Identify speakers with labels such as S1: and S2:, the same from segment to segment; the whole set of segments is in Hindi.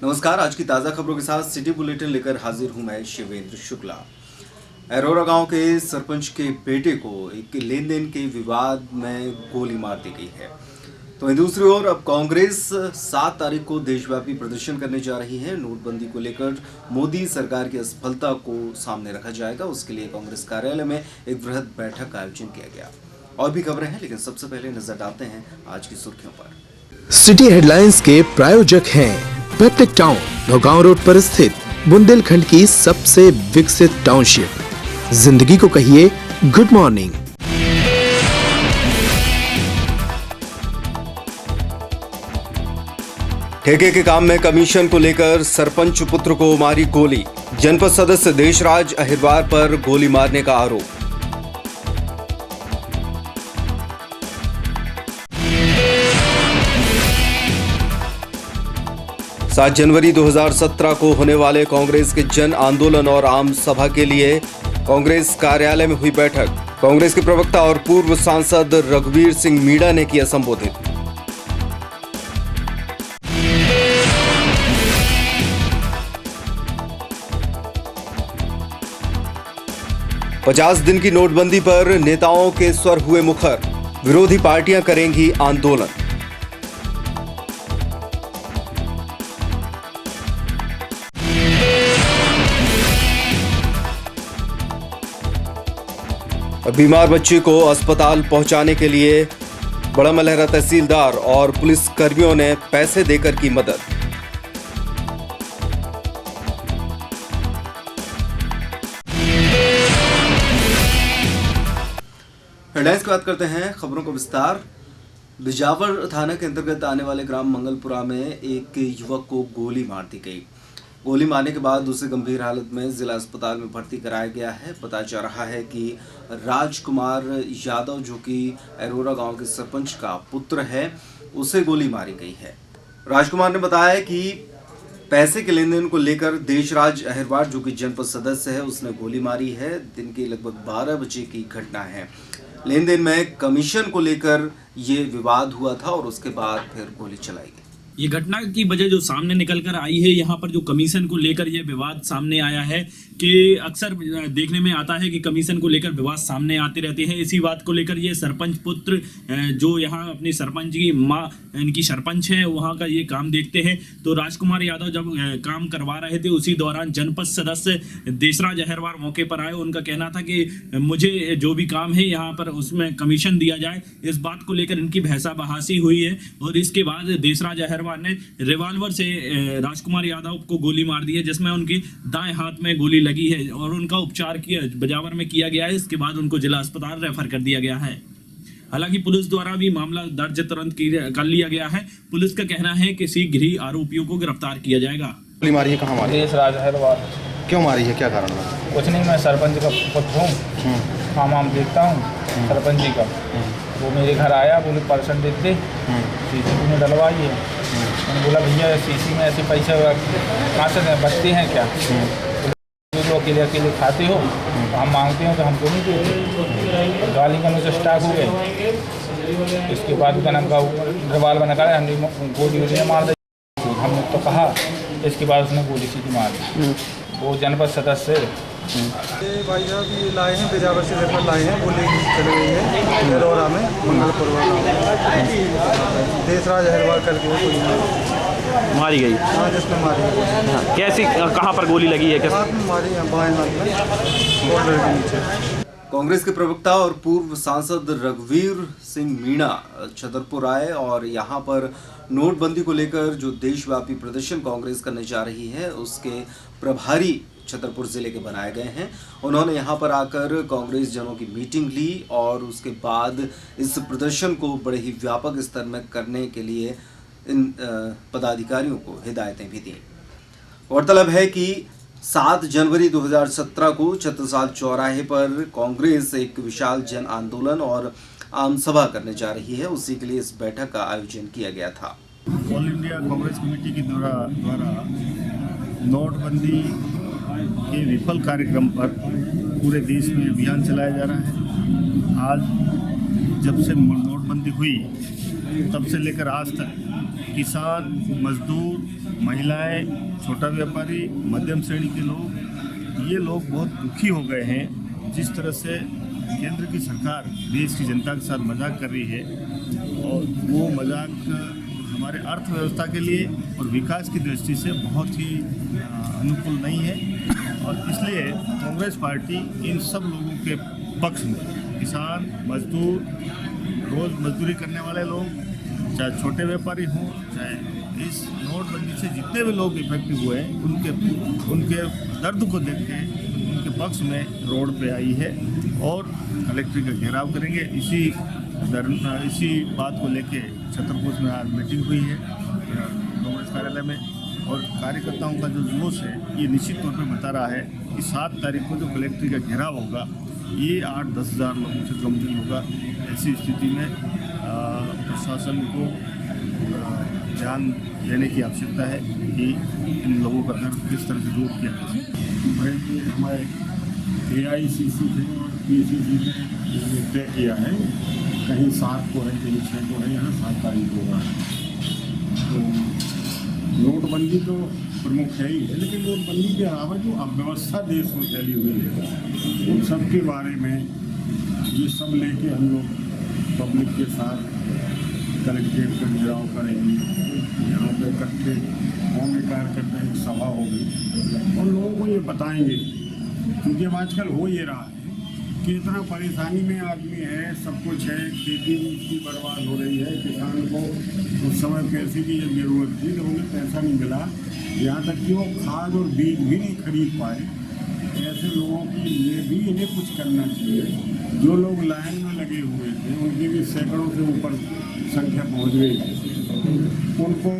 S1: नमस्कार, आज की ताज़ा खबरों के साथ सिटी बुलेटिन लेकर हाजिर हूं मैं शिवेंद्र शुक्ला। अरोरा गांव के सरपंच के बेटे को एक लेन देन के विवाद में गोली मार दी गई है। तो वहीं दूसरी ओर अब कांग्रेस 7 तारीख को देशव्यापी प्रदर्शन करने जा रही है। नोटबंदी को लेकर मोदी सरकार की असफलता को सामने रखा जाएगा। उसके लिए कांग्रेस कार्यालय में एक वृहद बैठक का आयोजन किया गया। और भी खबरें हैं, लेकिन सबसे पहले नजर डालते हैं आज की सुर्खियों पर।
S2: सिटी हेडलाइंस के प्रायोजक हैं पेप्टिक टाउन, नौगांव रोड पर स्थित बुंदेलखंड की सबसे विकसित टाउनशिप। जिंदगी को कहिए गुड मॉर्निंग।
S1: ठेके के काम में कमीशन को लेकर सरपंच पुत्र को मारी गोली। जनपद सदस्य देशराज अहिरवार पर गोली मारने का आरोप। 7 जनवरी 2017 को होने वाले कांग्रेस के जन आंदोलन और आम सभा के लिए कांग्रेस कार्यालय में हुई बैठक। कांग्रेस के प्रवक्ता और पूर्व सांसद रघुवीर सिंह मीणा ने किया संबोधित। "50 दिन की नोटबंदी पर नेताओं के स्वर हुए मुखर, विरोधी पार्टियां करेंगी आंदोलन। बीमार बच्चे को अस्पताल पहुंचाने के लिए बड़ा मलहरा तहसीलदार और पुलिस कर्मियों ने पैसे देकर की मदद। हेडलाइंस की बात करते हैं, खबरों का विस्तार। बिजावर थाना के अंतर्गत आने वाले ग्राम मंगलपुरा में एक युवक को गोली मार दी गई। गोली मारने के बाद उसे गंभीर हालत में जिला अस्पताल में भर्ती कराया गया है। बताया जा रहा है कि राजकुमार यादव, जो कि अरोरा गांव के सरपंच का पुत्र है, उसे गोली मारी गई है। राजकुमार ने बताया कि पैसे के लेन देन को लेकर देशराज अहिरवार, जो कि जनपद सदस्य है, उसने गोली मारी है। दिन के लगभग 12 बजे की घटना है। लेन देन में कमीशन को लेकर ये विवाद हुआ था और उसके बाद फिर गोली चलाई गई।
S3: ये घटना की वजह जो सामने निकल कर आई है, यहाँ पर जो कमीशन को लेकर ये विवाद सामने आया है कि अक्सर देखने में आता है कि कमीशन को लेकर विवाद सामने आते रहते हैं। इसी बात को लेकर ये सरपंच पुत्र, जो यहाँ अपनी सरपंच की माँ इनकी सरपंच है, वहाँ का ये काम देखते हैं। तो राजकुमार यादव जब काम करवा रहे थे, उसी दौरान जनपद सदस्य देशराज अहिरवार मौके पर आए। उनका कहना था कि मुझे जो भी काम है यहाँ पर उसमें कमीशन दिया जाए। इस बात को लेकर इनकी बहसा बहासी हुई है और इसके बाद देशराज अहिरवार ने रिवॉल्वर से राजकुमार यादव को गोली मार दी है, जिसमें उनकी दाएं हाथ में गोली लगी है और उनका उपचार बिजावर में किया गया है। इसके बाद उनको जिला अस्पताल रेफर कर दिया गया है। हालांकि पुलिस द्वारा भी मामला दर्ज तुरंत कर लिया गया है। पुलिस का कहना है कि शीघ्र ही आरोपियों को गिरफ्तार किया जाएगा।
S4: गोली मारी है कहाँ मारी?
S5: देशराज अहिरवार।
S4: क्यों मारी है, क्या कारण है?
S5: कुछ नहीं, मैं सरपंच का पुत्र हूँ, काम देखता हूँ सरपंच जी का। वो मेरे घर आया, बोले परसेंट दे दे, सीसी में डलवाई है। मैंने बोला भैया सीसी में ऐसे पैसे कहाँ से बचते हैं क्या? जो अकेले अकेले खाते हो तो हम मांगते हो तो हमको नहीं देते। गाली गलौज से स्टार्ट हो गए। इसके बाद का नाम का रिवाल्वर निकाला, हमने गोली मार दी। हमने तो कहा, इसके बाद उसने गोली सीधी मार दी। वो जनपद सदस्य है।
S6: ये भाई साहब ये लाए हैं बिजावर से लेकर लाए हैं, गोली चल गई है देरौरा में मंगलपुर देशराज अहरवाल करके कोई
S7: मारी गई।
S6: हाँ जिसने मारी है।
S7: हाँ, कैसी कहाँ पर गोली लगी है? कैसे
S6: हाथ में मारी है, बाएं हाथ में बॉर्डर के नीचे।
S1: कांग्रेस के प्रवक्ता और पूर्व सांसद रघुवीर सिंह मीणा छतरपुर आए और यहां पर नोटबंदी को लेकर जो देशव्यापी प्रदर्शन कांग्रेस करने जा रही है उसके प्रभारी छतरपुर जिले के बनाए गए हैं। उन्होंने यहां पर आकर कांग्रेस जनों की मीटिंग ली और उसके बाद इस प्रदर्शन को बड़े ही व्यापक स्तर में करने के लिए इन पदाधिकारियों को हिदायतें भी दी। गौरतलब है कि 7 जनवरी 2017 को छत्रसाल चौराहे पर कांग्रेस एक विशाल जन आंदोलन और आम सभा करने जा रही है। उसी के लिए इस बैठक का आयोजन किया गया था।
S8: ऑल इंडिया कांग्रेस कमेटी के द्वारा नोटबंदी के विफल कार्यक्रम पर पूरे देश में अभियान चलाया जा रहा है। आज जब से नोटबंदी हुई तब से लेकर आज तक किसान, मजदूर, महिलाएं, छोटा व्यापारी, मध्यम श्रेणी के लोग, ये लोग बहुत दुखी हो गए हैं। जिस तरह से केंद्र की सरकार देश की जनता के साथ मजाक कर रही है और वो मजाक हमारे अर्थव्यवस्था के लिए और विकास की दृष्टि से बहुत ही अनुकूल नहीं है। और इसलिए कांग्रेस पार्टी इन सब लोगों के पक्ष में, किसान, मजदूर, रोज़ मजदूरी करने वाले लोग, चाहे छोटे व्यापारी हों, चाहे इस नोटबंदी से जितने भी लोग इफेक्टिव हुए हैं उनके दर्द को देख के उनके पक्ष में रोड पे आई है और कलेक्ट्रेट का घेराव करेंगे। इसी बात को लेके छतरपुर में आज मीटिंग हुई है कांग्रेस कार्यालय में और कार्यकर्ताओं का जो जोश है ये निश्चित तौर पर बता रहा है कि 7 तारीख को जो कलेक्ट्रेट का घेराव होगा ये 8-10 हज़ार लोगों से कम नहीं होगा। ऐसी स्थिति में प्रशासन को ध्यान देने की आवश्यकता है कि इन लोगों का दर्द किस तरह से दूर किया जाए।
S9: हमारे AICC थे और PCC ने तय किया है, कहीं 7 को है, कहीं 6 को है, यहाँ 7 तारीख को है। तो नोटबंदी तो प्रमुख है ही है, लेकिन नोटबंदी के अलावा जो अव्यवस्था देश में फैली हुई है उन सब के बारे में ये सब लेके हम लोग पब्लिक के साथ कलेक्ट्रेट का घेराव करेंगे। यहाँ पे इकट्ठे होंगे, कार्यकर्ता एक सभा होगी और लोगों को ये बताएंगे, क्योंकि अब आजकल हो ये रहा है कि इतना परेशानी में आदमी है, सब कुछ है, खेती उसकी बर्बाद हो रही है, किसान को उस समय पैसे की जब जरूरत थी तो उन्हें पैसा नहीं मिला, यहाँ तक कि वो खाद और बीज भी नहीं खरीद पाए। ऐसे लोगों के लिए भी इन्हें कुछ करना चाहिए। जो लोग लाइन में लगे हुए थे उनकी भी सैकड़ों से ऊपर संख्या पहुँच गई है। उनको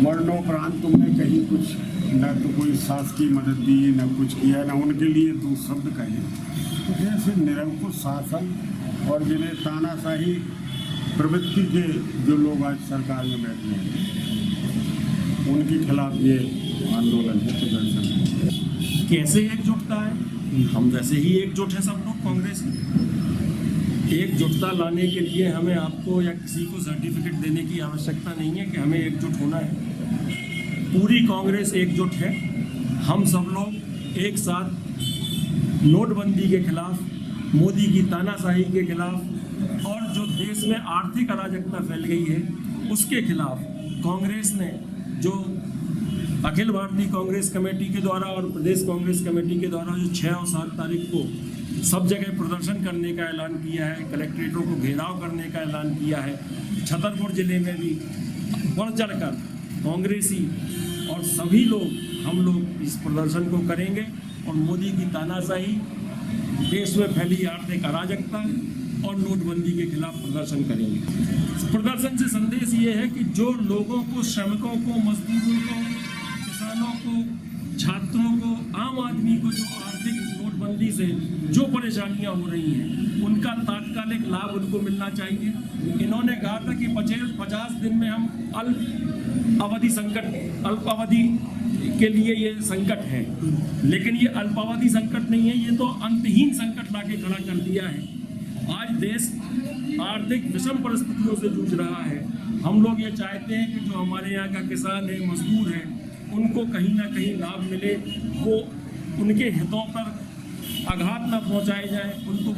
S9: मरणोपरांत तुमने कहीं कुछ न तो कोई शासकीय मदद दी, न कुछ किया, न उनके लिए 2 शब्द कहे। तो ऐसे निरंकुश शासन और जिन्हें तानाशाही प्रवृत्ति के जो लोग आज सरकार में बैठे हैं उनके खिलाफ ये आंदोलन है, प्रदर्शन है।
S10: कैसे एकजुटता है? हम वैसे ही एकजुट है सब लोग कांग्रेस में। एकजुटता लाने के लिए हमें आपको या किसी को सर्टिफिकेट देने की आवश्यकता नहीं है कि हमें एकजुट होना है। पूरी कांग्रेस एकजुट है। हम सब लोग एक साथ नोटबंदी के खिलाफ, मोदी की तानाशाही के खिलाफ और जो देश में आर्थिक अराजकता फैल गई है उसके खिलाफ कांग्रेस ने जो अखिल भारतीय कांग्रेस कमेटी के द्वारा और प्रदेश कांग्रेस कमेटी के द्वारा जो 6 और 7 तारीख को सब जगह प्रदर्शन करने का ऐलान किया है, कलेक्ट्रेटों को घेराव करने का ऐलान किया है, छतरपुर जिले में भी बढ़ चढ़कर कांग्रेसी और सभी लोग हम लोग इस प्रदर्शन को करेंगे और मोदी की तानाशाही, देश में फैली आर्थिक अराजकता और नोटबंदी के खिलाफ प्रदर्शन करेंगे। इस प्रदर्शन से संदेश ये है कि जो लोगों को, श्रमिकों को, मजदूरों को, किसानों को, छात्रों को, आम आदमी को जो आर्थिक नोटबंदी से जो परेशानियां हो रही हैं उनका तात्कालिक लाभ उनको मिलना चाहिए। इन्होंने कहा था कि 50 दिन में हम अल्पावधि के लिए ये संकट है, लेकिन ये अल्पावधि संकट नहीं है, ये तो अंतहीन संकट लाके खड़ा कर दिया है। आज देश आर्थिक विषम परिस्थितियों से जूझ रहा है। हम लोग ये चाहते हैं कि जो हमारे यहाँ का किसान है, मजदूर है, उनको कहीं ना कहीं लाभ मिले, वो उनके हितों पर आघात न पहुंचाए जाए, उनको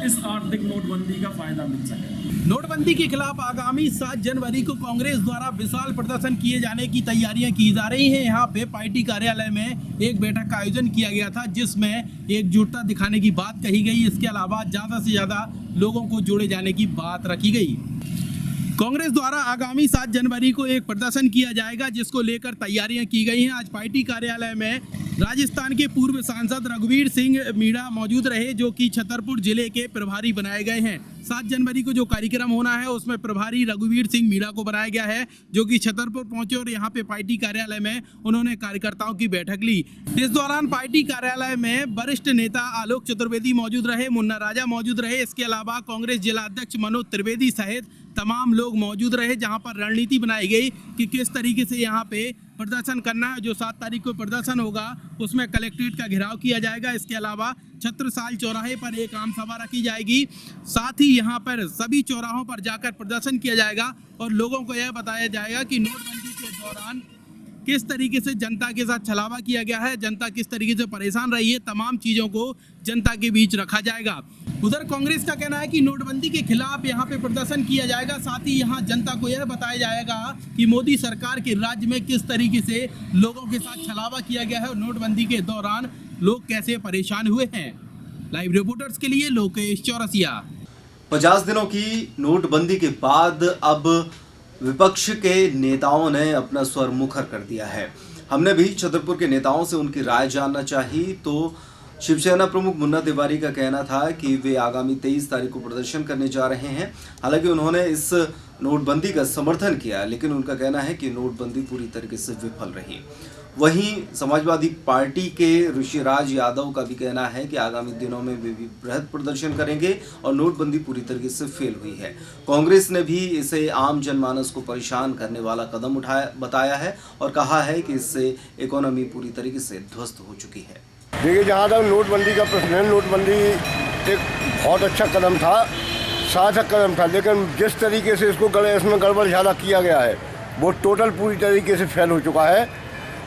S10: इस आर्थिक नोटबंदी का फायदा मिल सके।
S11: नोटबंदी के खिलाफ आगामी 7 जनवरी को कांग्रेस द्वारा विशाल प्रदर्शन किए जाने की तैयारियां की जा रही हैं। यहाँ पे पार्टी कार्यालय में एक बैठक का आयोजन किया गया था, जिसमें एकजुटता दिखाने की बात कही गई। इसके अलावा ज़्यादा से ज़्यादा लोगों को जोड़े जाने की बात रखी गई। कांग्रेस द्वारा आगामी 7 जनवरी को एक प्रदर्शन किया जाएगा, जिसको लेकर तैयारियां की गई हैं। आज पार्टी कार्यालय में राजस्थान के पूर्व सांसद रघुवीर सिंह मीणा मौजूद रहे, जो कि छतरपुर जिले के प्रभारी बनाए गए हैं। 7 जनवरी को जो कार्यक्रम होना है उसमें प्रभारी रघुवीर सिंह मीणा को बनाया गया है, जो कि छतरपुर पहुंचे और यहां पे पार्टी कार्यालय में उन्होंने कार्यकर्ताओं की बैठक ली। इस दौरान पार्टी कार्यालय में वरिष्ठ नेता आलोक चतुर्वेदी मौजूद रहे, मुन्ना राजा मौजूद रहे। इसके अलावा कांग्रेस जिला अध्यक्ष मनोज त्रिवेदी सहित तमाम लोग मौजूद रहे, जहां पर रणनीति बनाई गई कि किस तरीके से यहां पे प्रदर्शन करना है। जो 7 तारीख को प्रदर्शन होगा उसमें कलेक्ट्रेट का घेराव किया जाएगा। इसके अलावा छत्रसाल चौराहे पर एक आम सभा रखी जाएगी। साथ ही यहां पर सभी चौराहों पर जाकर प्रदर्शन किया जाएगा और लोगों को यह बताया जाएगा कि नोटबंदी के दौरान किस तरीके से जनता के साथ छलावा किया गया है, जनता किस तरीके से परेशान रही है, तमाम चीज़ों को जनता के बीच रखा जाएगा। उधर कांग्रेस का कहना है कि नोटबंदी के खिलाफ यहाँ पे प्रदर्शन किया जाएगा। साथ ही यहाँ जनता को यह बताया जाएगा कि मोदी सरकार के राज्य में किस तरीके से लोगों के साथ छलावा किया गया है और नोटबंदी के दौरान लोग कैसे परेशान हुए हैं। लाइव रिपोर्टर्स के लिए लोकेश चौरसिया।
S1: 50 दिनों की नोटबंदी के बाद अब विपक्ष के नेताओं ने अपना स्वर मुखर कर दिया है। हमने भी छतरपुर के नेताओं से उनकी राय जानना चाही तो शिवसेना प्रमुख मुन्ना तिवारी का कहना था कि वे आगामी 23 तारीख को प्रदर्शन करने जा रहे हैं। हालांकि उन्होंने इस नोटबंदी का समर्थन किया, लेकिन उनका कहना है कि नोटबंदी पूरी तरीके से विफल रही। वहीं समाजवादी पार्टी के ऋषिराज यादव का भी कहना है कि आगामी दिनों में वे भी बृहद प्रदर्शन करेंगे और नोटबंदी पूरी तरीके से फेल हुई है। कांग्रेस ने भी इसे आम जनमानस को परेशान करने वाला कदम बताया है और कहा है कि इससे इकोनॉमी पूरी तरीके से ध्वस्त हो चुकी है।
S9: देखिए, जहाँ तक नोटबंदी का प्रश्न है, नोटबंदी एक बहुत अच्छा कदम था, सार्थक कदम था, लेकिन जिस तरीके से इसमें गड़बड़ झाला किया गया है वो टोटल पूरी तरीके से फेल हो चुका है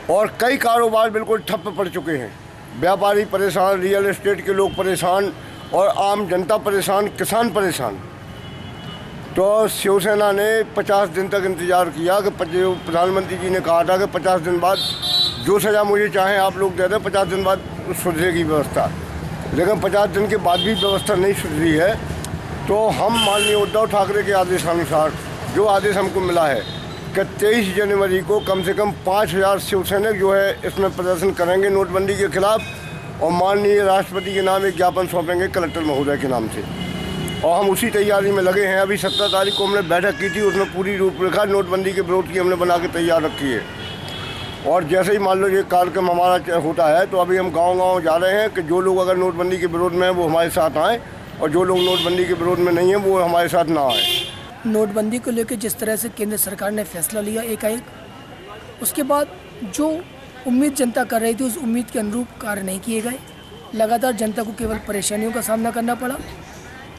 S9: और कई कारोबार बिल्कुल ठप पड़ चुके हैं। व्यापारी परेशान, रियल एस्टेट के लोग परेशान और आम जनता परेशान, किसान परेशान। तो शिवसेना ने 50 दिन तक इंतज़ार किया कि प्रधानमंत्री जी ने कहा था कि 50 दिन बाद जो सज़ा मुझे चाहें आप लोग दे दें, 50 दिन बाद सुधरेगी व्यवस्था। लेकिन 50 दिन के बाद भी व्यवस्था नहीं सुधरी है। तो हम माननीय उद्धव ठाकरे के आदेशानुसार जो आदेश हमको मिला है कि 23 जनवरी को कम से कम 5000 शिवसैनिक जो है इसमें प्रदर्शन करेंगे नोटबंदी के खिलाफ और माननीय राष्ट्रपति के नाम एक ज्ञापन सौंपेंगे कलेक्टर महोदय के नाम से। और हम उसी तैयारी में लगे हैं। अभी 17 तारीख को हमने बैठक की थी, उसमें पूरी रूपरेखा नोटबंदी के विरोध की हमने बना के तैयार रखी है। और जैसे ही मान लो ये कार्यक्रम हमारा होता है तो अभी हम गांव-गांव जा रहे हैं कि जो लोग अगर नोटबंदी के विरोध में हैं वो हमारे साथ आएँ और जो लोग नोटबंदी के विरोध में नहीं हैं वो हमारे साथ ना आएँ।
S12: नोटबंदी को लेकर जिस तरह से केंद्र सरकार ने फैसला लिया एकाएक, उसके बाद जो उम्मीद जनता कर रही थी उस उम्मीद के अनुरूप कार्य नहीं किए गए। लगातार जनता को केवल परेशानियों का सामना करना पड़ा।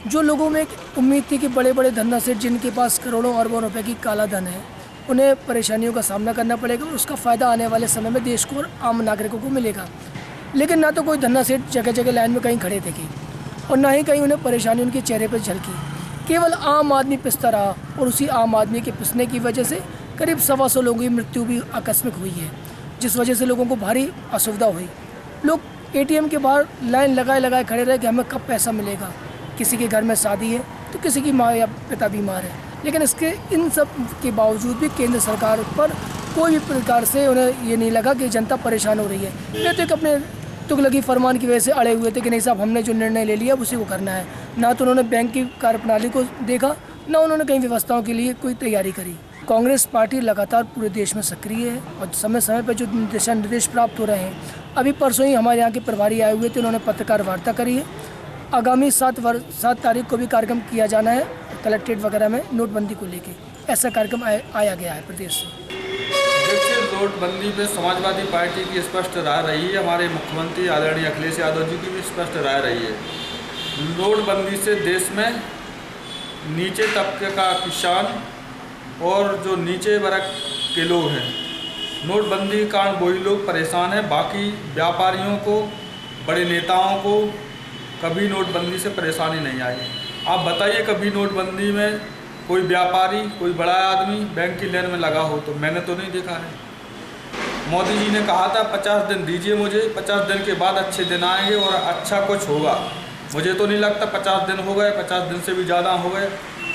S12: जो लोगों में एक उम्मीद थी कि बड़े बड़े धंधा सेठ जिनके पास करोड़ों अरबों रुपए की काला धन है, उन्हें परेशानियों का सामना करना पड़ेगा और उसका फ़ायदा आने वाले समय में देश को और आम नागरिकों को मिलेगा। लेकिन ना तो कोई धंधा सेठ जगह जगह लाइन में कहीं खड़े थे और ना ही कहीं उन्हें परेशानी उनके चेहरे पर झलकी। केवल आम आदमी पिसता रहा और उसी आम आदमी के पिसने की वजह से करीब 125 लोगों की मृत्यु भी आकस्मिक हुई है, जिस वजह से लोगों को भारी असुविधा हुई। लोग एटीएम के बाहर लाइन लगाए खड़े रहे कि हमें कब पैसा मिलेगा। किसी के घर में शादी है तो किसी की माँ या पिता बीमार है, लेकिन इन सब के बावजूद भी केंद्र सरकार पर कोई भी प्रकार से उन्हें ये नहीं लगा कि जनता परेशान हो रही है। वे तो एक अपने तुगलकी फरमान की वजह से अड़े हुए थे कि नहीं साहब, हमने जो निर्णय ले लिया उसी को करना है। ना तो उन्होंने बैंक की कार्यप्रणाली को देखा, ना उन्होंने कई व्यवस्थाओं के लिए कोई तैयारी करी। कांग्रेस पार्टी लगातार पूरे देश में सक्रिय है और समय समय पर जो दिशा निर्देश प्राप्त हो रहे हैं, अभी परसों ही हमारे यहाँ के प्रभारी आए हुए थे, उन्होंने पत्रकार वार्ता करी है। आगामी 7 तारीख को भी कार्यक्रम किया जाना है कलेक्ट्रेट वगैरह में नोटबंदी को लेके। ऐसा कार्यक्रम आया गया है प्रदेश से।
S5: देखिए, नोटबंदी पे समाजवादी पार्टी की स्पष्ट राय रही है, हमारे मुख्यमंत्री आदरणीय अखिलेश यादव जी की भी स्पष्ट राय रही है। नोटबंदी से देश में नीचे तबके का किसान और जो नीचे वर्ग के लोग हैं नोटबंदी के कारण वही लोग परेशान हैं, बाकी व्यापारियों को, बड़े नेताओं को कभी नोटबंदी से परेशानी नहीं आई। आप बताइए कभी नोटबंदी में कोई व्यापारी, कोई बड़ा आदमी बैंक की लाइन में लगा हो? तो मैंने तो नहीं देखा है। मोदी जी ने कहा था 50 दिन दीजिए मुझे, 50 दिन के बाद अच्छे दिन आएंगे और अच्छा कुछ होगा। मुझे तो नहीं लगता 50 दिन हो गए, 50 दिन से भी ज़्यादा हो गए,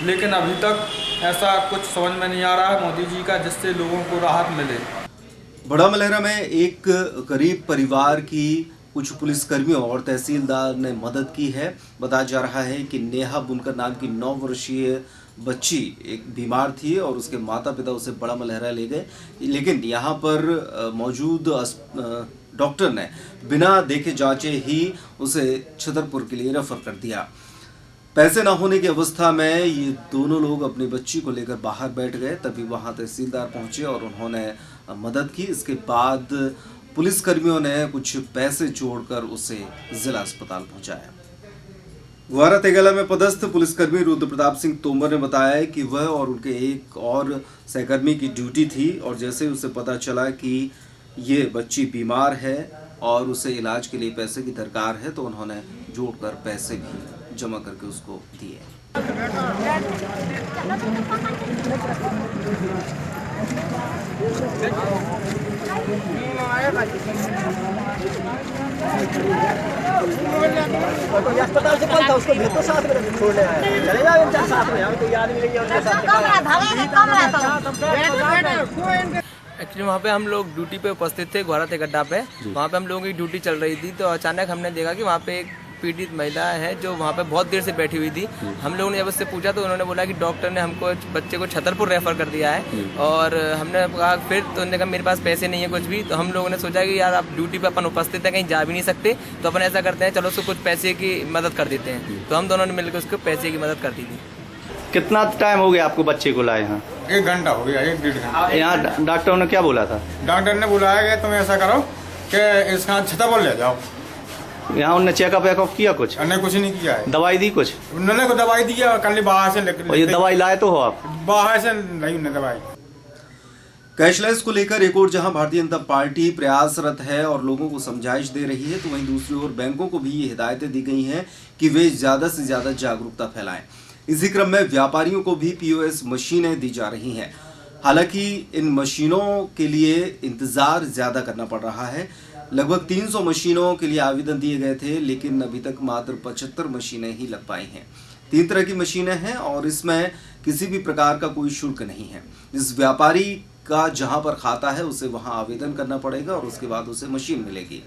S5: लेकिन अभी तक ऐसा कुछ समझ में नहीं आ रहा है मोदी जी का जिससे लोगों को राहत मिले।
S1: बड़ा मलहरा में एक गरीब परिवार की कुछ पुलिसकर्मियों और तहसीलदार ने मदद की है। बताया जा रहा है कि नेहा बुनकर नाम की 9 वर्षीय बच्ची एक बीमार थी और उसके माता पिता उसे बड़ा मलहरा ले गए, लेकिन यहाँ पर मौजूद डॉक्टर ने बिना देखे जांचे ही उसे छतरपुर के लिए रेफर कर दिया। पैसे न होने की अवस्था में ये दोनों लोग अपनी बच्ची को लेकर बाहर बैठ गए, तभी वहां तहसीलदार पहुंचे और उन्होंने मदद की। इसके बाद पुलिसकर्मियों ने कुछ पैसे जोड़कर उसे जिला अस्पताल पहुंचाया। गुवारा तेगला में पदस्थ पुलिसकर्मी रुद्र प्रताप सिंह तोमर ने बताया कि वह और उनके एक और सहकर्मी की ड्यूटी थी और जैसे उसे पता चला कि ये बच्ची बीमार है और उसे इलाज के लिए पैसे की दरकार है, तो उन्होंने जोड़कर पैसे भी जमा करके उसको दिए।
S13: अस्पताल से कौन था उसको भी तो साथ में छोड़ने आया, चले जाओ साथ में, हमें कोई आदमी नहीं है उनके साथ।
S14: एक्चुअली वहाँ पे हम लोग ड्यूटी पे उपस्थित थे गुवारा तेगड्डा पे। वहाँ पे हम लोगों की ड्यूटी चल रही थी, तो अचानक हमने देखा कि वहाँ पे एक पीड़ित महिला है जो वहाँ पे बहुत देर से बैठी हुई थी। हम लोगों ने जब उससे पूछा तो उन्होंने बोला कि डॉक्टर ने हमको बच्चे को छतरपुर रेफर कर दिया है। और हमने कहा फिर, तो उन्होंने कहा मेरे पास पैसे नहीं है कुछ भी। तो हम लोगों ने सोचा कि यार आप ड्यूटी पे अपन उपस्थित है, कहीं जा भी नहीं सकते, तो अपन ऐसा करते हैं चलो उसको कुछ पैसे की मदद कर देते हैं। तो हम दोनों ने मिलकर उसको पैसे की मदद कर दी थी।
S15: कितना टाइम हो गया आपको बच्चे को लाए यहाँ?
S16: 1 घंटा हो गया, 1-1.5 घंटा।
S15: यहाँ डॉक्टर ने क्या बोला था?
S16: डॉक्टर ने बुलाया कि तुम ऐसा करो कि इसका छतरपुर ले जाओ।
S15: यहाँ उन्होंने चेकअप वेकअप किया कुछ?
S16: उन्होंने कुछ नहीं किया है।
S15: दवाई दी कुछ?
S16: उन्होंने को दवाई दी है, कल बाहर से
S15: और ये दवाई लाए तो हो आप?
S16: बाहर से नहीं उन्हें दवाई।
S1: कैशलेस को लेकर एक और जहां भारतीय जनता पार्टी प्रयासरत है और लोगों को समझाइश दे रही है, तो वहीं दूसरी ओर बैंकों को भी ये हिदायतें दी गई हैं कि वे ज्यादा से ज्यादा जागरूकता फैलाएं। इसी क्रम में व्यापारियों को भी POS मशीनें दी जा रही हैं। हालांकि इन मशीनों के लिए इंतजार ज्यादा करना पड़ रहा है। लगभग 300 मशीनों के लिए आवेदन दिए गए थे, लेकिन अभी तक मात्र 75 मशीनें ही लग पाई हैं। 3 तरह की मशीनें हैं और इसमें किसी भी प्रकार का कोई शुल्क नहीं है। जिस व्यापारी का जहां पर खाता है उसे वहां आवेदन करना पड़ेगा और उसके बाद उसे मशीन मिलेगी।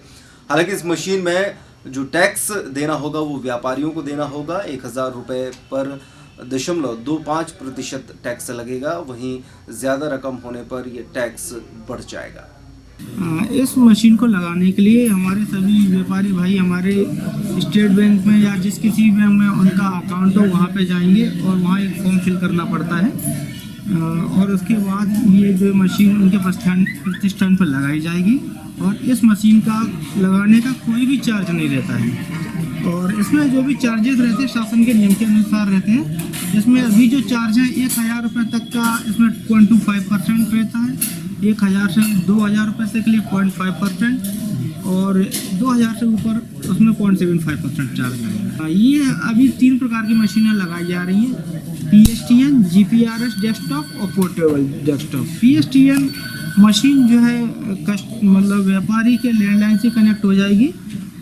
S1: हालांकि इस मशीन में जो टैक्स देना होगा वो व्यापारियों को देना होगा। 1000 रुपये पर 0.25% टैक्स लगेगा, वहीं ज़्यादा रकम होने पर यह टैक्स बढ़ जाएगा।
S17: इस मशीन को लगाने के लिए हमारे सभी व्यापारी भाई हमारे स्टेट बैंक में या जिस किसी बैंक में उनका अकाउंट हो वहाँ पे जाएंगे और वहाँ एक फॉर्म फिल करना पड़ता है और उसके बाद ये जो मशीन उनके प्रतिष्ठान पर लगाई जाएगी और इस मशीन का लगाने का कोई भी चार्ज नहीं रहता है और इसमें जो भी चार्जेस रहते हैं शासन के नियम के अनुसार रहते हैं। इसमें अभी जो चार्ज है 1000 रुपये तक का इसमें 0.25% रहता है, 1000 से 2000 रुपये से के लिए 0.5% और 2000 से ऊपर उसमें 0.75% चार्ज लगेगा। ये अभी 3 प्रकार की मशीनें लगाई जा रही हैं, PSTN, GPRS डेस्कटॉप और पोर्टेबल डेस्कटॉप। PSTN मशीन जो है मतलब व्यापारी के लैंडलाइन से कनेक्ट हो जाएगी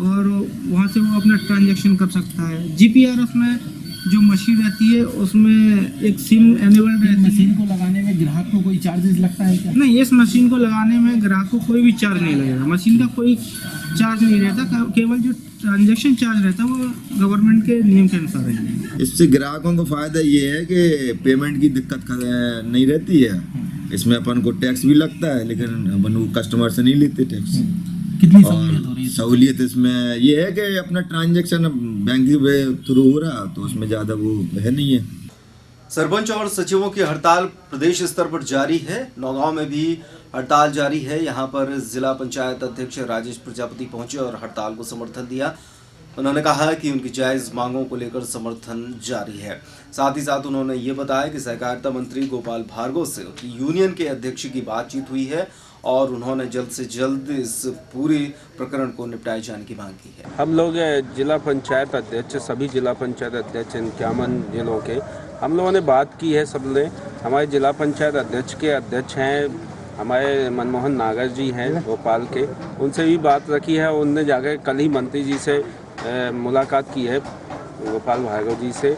S17: और वहाँ से वो अपना ट्रांजैक्शन कर सकता है। GPRS में जो मशीन रहती है उसमें एक सिम एनेबल्ड रहती है।
S11: मशीन को लगाने में ग्राहक को कोई चार्जेस लगता है क्या?
S17: नहीं, इस मशीन को लगाने में ग्राहक को कोई भी चार्ज नहीं लगेगा। मशीन का कोई चार्ज नहीं रहता, केवल जो ट्रांजैक्शन चार्ज रहता है वो गवर्नमेंट के नियम के अनुसार है।
S18: इससे ग्राहकों को फायदा ये है कि पेमेंट की दिक्कत नहीं रहती है। इसमें अपन को टैक्स भी लगता है लेकिन अपन वो कस्टमर से नहीं लेते टैक्स।
S11: कितनी सहूलियत हो रही है?
S18: सहूलियत इसमें ये है कि अपना ट्रांजैक्शन बैंक के थ्रू हो रहा तो उसमें ज़्यादा वो है नहीं है।
S1: सरपंच और सचिवों की हड़ताल प्रदेश स्तर पर जारी है। नौगांव में भी हड़ताल जारी है। यहां पर जिला पंचायत अध्यक्ष राजेश प्रजापति पहुंचे और हड़ताल को समर्थन दिया। उन्होंने कहा कि उनकी जायज़ मांगों को लेकर समर्थन जारी है। साथ ही साथ उन्होंने ये बताया कि सहकारिता मंत्री गोपाल भार्गव से उनकी यूनियन के अध्यक्ष की बातचीत हुई है और उन्होंने जल्द से जल्द इस पूरे प्रकरण को निपटाए जाने की मांग की है।
S19: हम लोग जिला पंचायत अध्यक्ष, सभी जिला पंचायत अध्यक्ष 51 जिलों के, हम लोगों ने बात की है। सबने, हमारे जिला पंचायत अध्यक्ष के अध्यक्ष हैं हमारे मनमोहन नागर जी हैं भोपाल के, उनसे भी बात रखी है। उनने जाकर कल ही मंत्री जी से मुलाकात की है, गोपाल भार्गव जी से।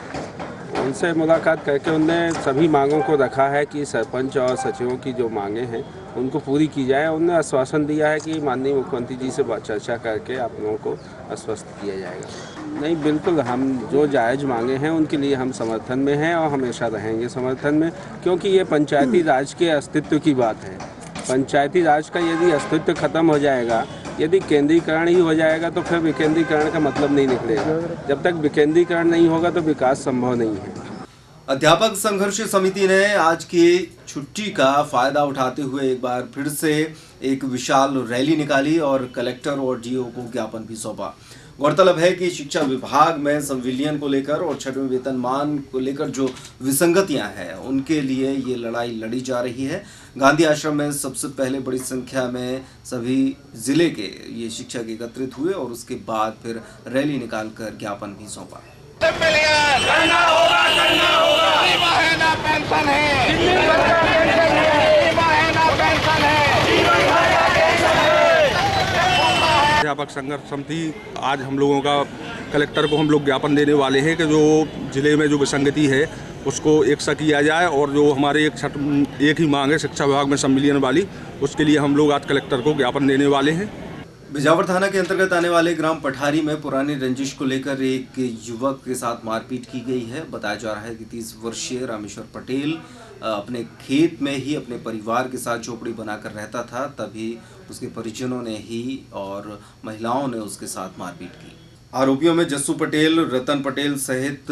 S19: उनसे मुलाकात करके उनने सभी मांगों को रखा है कि सरपंच और सचिवों की जो मांगे हैं उनको पूरी की जाए। उन्होंने आश्वासन दिया है कि माननीय मुख्यमंत्री जी से चर्चा करके आप लोगों को आश्वस्त किया जाएगा। नहीं, बिल्कुल, हम जो जायज़ मांगे हैं उनके लिए हम समर्थन में हैं और हमेशा रहेंगे समर्थन में, क्योंकि ये पंचायती राज के अस्तित्व की बात है। पंचायती राज का यदि अस्तित्व खत्म हो जाएगा, यदि केंद्रीकरण ही हो जाएगा, तो फिर विकेंद्रीकरण का मतलब नहीं निकलेगा। जब तक विकेंद्रीकरण नहीं होगा तो विकास संभव नहीं है।
S1: अध्यापक संघर्ष समिति ने आज की छुट्टी का फायदा उठाते हुए एक बार फिर से एक विशाल रैली निकाली और कलेक्टर और डीओ को ज्ञापन भी सौंपा। गौरतलब है कि शिक्षा विभाग में संविलियन को लेकर और 6वें वेतनमान को लेकर जो विसंगतियां हैं उनके लिए ये लड़ाई लड़ी जा रही है। गांधी आश्रम में सबसे पहले बड़ी संख्या में सभी जिले के ये शिक्षक एकत्रित हुए और उसके बाद फिर रैली निकालकर ज्ञापन भी सौंपा।
S20: अध्यापक संघर्ष समिति आज हम लोगों का कलेक्टर को हम लोग ज्ञापन देने वाले हैं कि जो जिले में जो विसंगति है उसको एकसा किया जाए और जो हमारे एक ही मांग है शिक्षा विभाग में संविलियन वाली, उसके लिए हम लोग आज कलेक्टर को ज्ञापन देने वाले हैं।
S1: बिजावर थाना के अंतर्गत आने वाले ग्राम पठारी में पुरानी रंजिश को लेकर एक युवक के साथ मारपीट की गई है। बताया जा रहा है कि 30 वर्षीय रामेश्वर पटेल अपने खेत में ही अपने परिवार के साथ झोपड़ी बनाकर रहता था, तभी उसके परिजनों ने ही और महिलाओं ने उसके साथ मारपीट की। आरोपियों में जस्सू पटेल, रतन पटेल सहित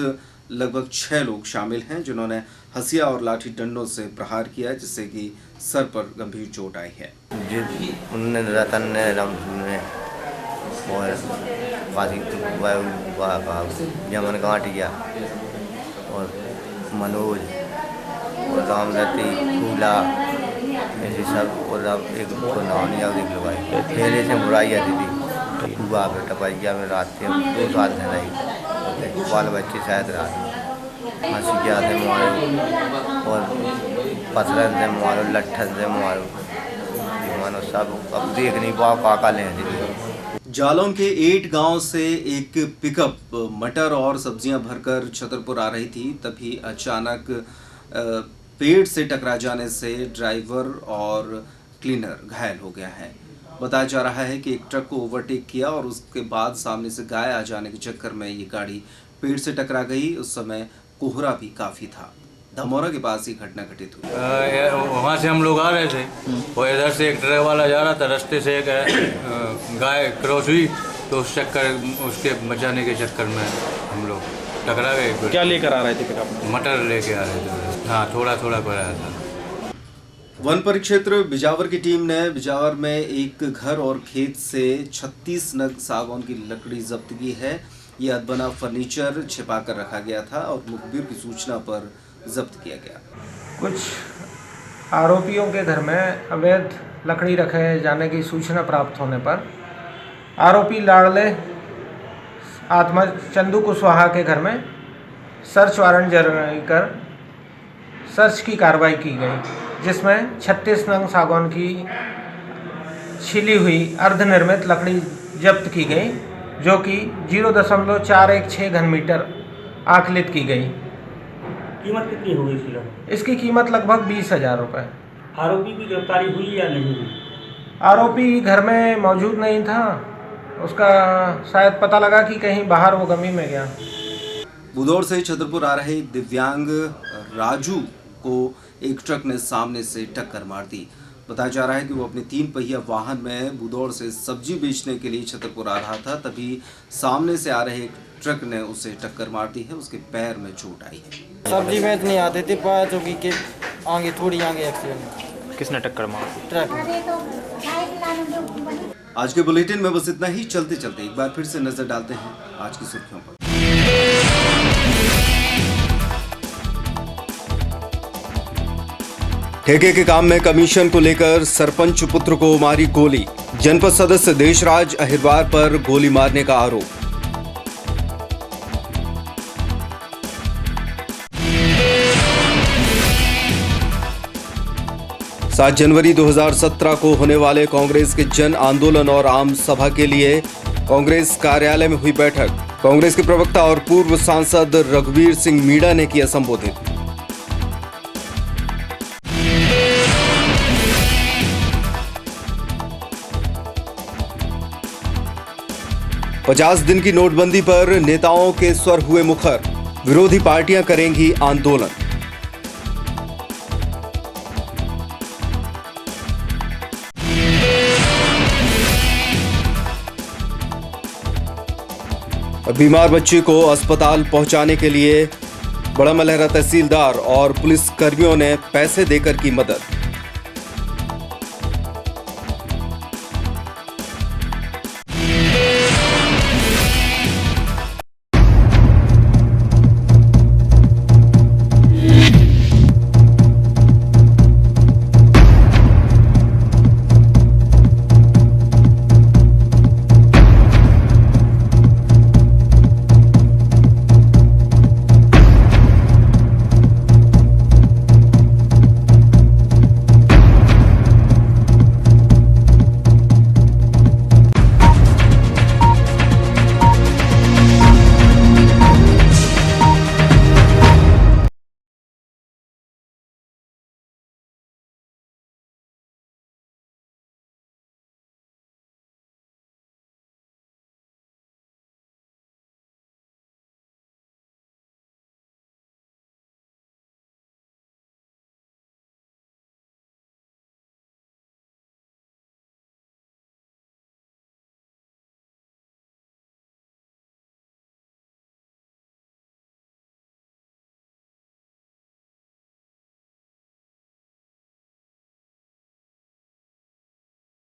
S1: लगभग 6 लोग शामिल हैं, जिन्होंने हंसिया और लाठी डंडों से प्रहार किया, जिससे कि सर पर गंभीर चोट आई है।
S21: उन्होंने रतन ने और जमन काटिया और मनोज और रामरती फूला ऐसे सब, और अब एक को नहानिया लगवाई। पहले से बुराई आती थी, सुबह पे टपैया में रात के 2 साल से रही, बाल बच्चे शायद रात हंसिया से मारो और पथरन से मारो, लट्ठन से मारो, मानो सब अब देख नहीं पाओ काका ले।
S1: जालौन के 8 गांव से एक पिकअप मटर और सब्जियां भरकर छतरपुर आ रही थी, तभी अचानक पेड़ से टकरा जाने से ड्राइवर और क्लीनर घायल हो गया है। बताया जा रहा है कि एक ट्रक को ओवरटेक किया और उसके बाद सामने से गाय आ जाने के चक्कर में ये गाड़ी पेड़ से टकरा गई। उस समय कोहरा भी काफ़ी था। धमोरा के पास ही घटना घटित हुई।
S22: वहाँ से हम लोग आ रहे थे और इधर से एक ट्रक वाला जा रहा था, रास्ते से एक गाय क्रॉस हुई, तो उस चक्कर उसके बचाने के चक्कर में हम लोग टकरा गए।
S7: क्या लेकर आ रहे थे पिकअप?
S22: मटर लेके आ रहे थे। हाँ, थोड़ा थोड़ा कर रहा था।
S1: वन परिक्षेत्र बिजावर की टीम ने बिजावर में एक घर और खेत से 36 नग सागौन की लकड़ी जब्त की है। ये अदबना फर्नीचर छिपा कर रखा गया था और मुखबिर की सूचना पर जब्त किया गया।
S23: कुछ आरोपियों के घर में अवैध लकड़ी रखे जाने की सूचना प्राप्त होने पर आरोपी लाडले आत्मा चंदू कुशवाहा के घर में सर्च वारंट जारी कर सर्च की कार्रवाई की गई, जिसमें 36 नंग सागौन की छिली हुई अर्धनिर्मित लकड़ी जब्त की गई, जो कि 0.416 घन मीटर आकलित की गई।
S24: कीमत कितनी होगी इसकी?
S23: इसकी कीमत लगभग 20,000 रुपये।
S24: आरोपी की गिरफ्तारी हुई या नहीं हुई?
S23: आरोपी घर में मौजूद नहीं था, उसका शायद पता लगा कि कहीं बाहर वो गमी में गया।
S1: बुदौर से छतरपुर आ रहे दिव्यांग राजू को एक ट्रक ने सामने से टक्कर मार दी। बताया जा रहा है कि वो अपने 3 पहिया वाहन में बुदौर से सब्जी बेचने के लिए छतरपुर आ रहा था, तभी सामने से आ रहे एक ट्रक ने उसे टक्कर मार दी है। उसके पैर में चोट आई है।
S25: सब्जी बेचने आते थे, पाया चौकी के आगे थोड़ी आगे एक्सीडेंट।
S7: किसने टक्कर मारी?
S25: ट्रक।
S1: आज के बुलेटिन में बस इतना ही। चलते चलते एक बार फिर से नजर डालते हैं आज की सुर्खियों पर। ठेके के काम में कमीशन को लेकर सरपंच पुत्र को मारी गोली। जनपद सदस्य देशराज अहिरवार पर गोली मारने का आरोप। सात जनवरी 2017 को होने वाले कांग्रेस के जन आंदोलन और आम सभा के लिए कांग्रेस कार्यालय में हुई बैठक। कांग्रेस के प्रवक्ता और पूर्व सांसद रघुवीर सिंह मीणा ने किया संबोधित। "50 दिन की नोटबंदी पर नेताओं के स्वर हुए मुखर, विरोधी पार्टियां करेंगी आंदोलन। बीमार बच्चे को अस्पताल पहुंचाने के लिए बड़ा मलहरा तहसीलदार और पुलिस कर्मियों ने पैसे देकर की मदद।